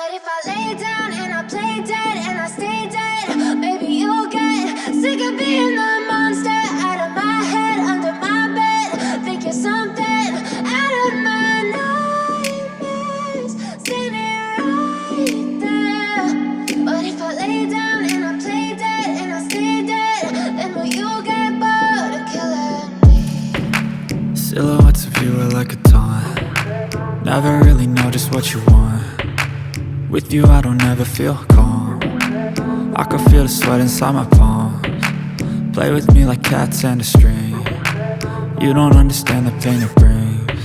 But if I lay down and I play dead and I stay dead, maybe you'll get sick of being the monster out of my head, under my bed, thinking something out of my nightmares, standing right there. But if I lay down and I play dead and I stay dead, then will you get bored of killing me? Silhouettes of you are like a taunt. Never really know just what you want. With you I don't ever feel calm. I can feel the sweat inside my palms. Play with me like cats and a string. You don't understand the pain it brings.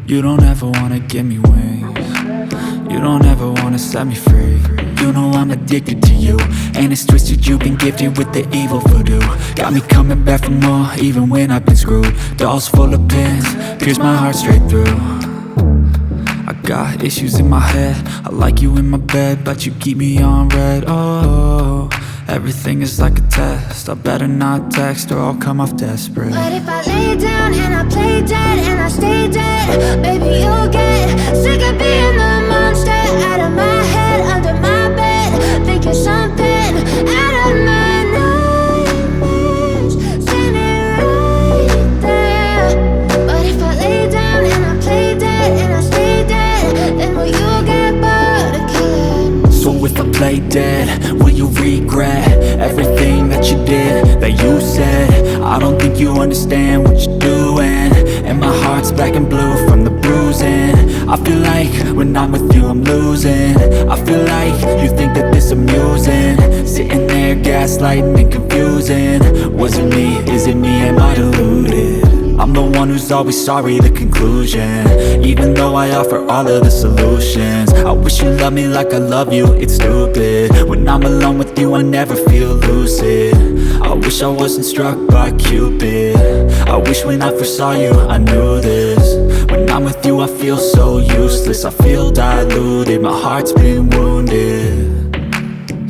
You don't ever wanna give me wings. You don't ever wanna set me free. You know I'm addicted to you, and it's twisted, you've been gifted with the evil voodoo. Got me coming back for more, even when I've been screwed. Dolls full of pins, pierce my heart straight through. I got issues in my head, I like you in my bed, but you keep me on red. Oh, everything is like a test. I better not text or I'll come off desperate. But if I lay down and I play dead and I stay dead, baby you'll get sick of being the monster out of my head, under my bed, thinking something out of my nightmares, standing right there. But if I lay down and I play dead and I stay dead, then will you get bored of killing me? So if I play dead, will you regret everything that you did, that you said? I don't think you understand what you're doing, and my heart's black and blue from the bruising. I feel like when I'm with you I'm losing. I feel like you think that this amusing, sitting there gaslighting and confusing. Was it me? Is it me? Am I deluded? I'm the one who's always sorry, the conclusion, even though I offer all of the solutions. I wish you loved me like I love you, it's stupid. When I'm alone with you I never feel lucid. I wish I wasn't struck by Cupid. I wish when I first saw you I knew this. When I'm with you I feel so useless, I feel diluted, my heart's been wounded.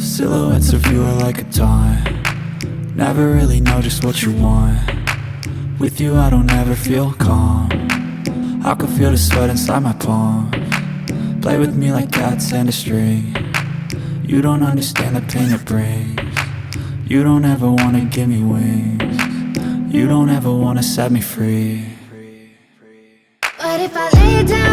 Silhouettes of you are like a taunt. Never really know just what you want. With you I don't ever feel calm. I can feel the sweat inside my palms. Play with me like cats and a string. You don't understand the pain it brings. You don't ever wanna give me wings. You don't ever wanna set me free. But if I lay down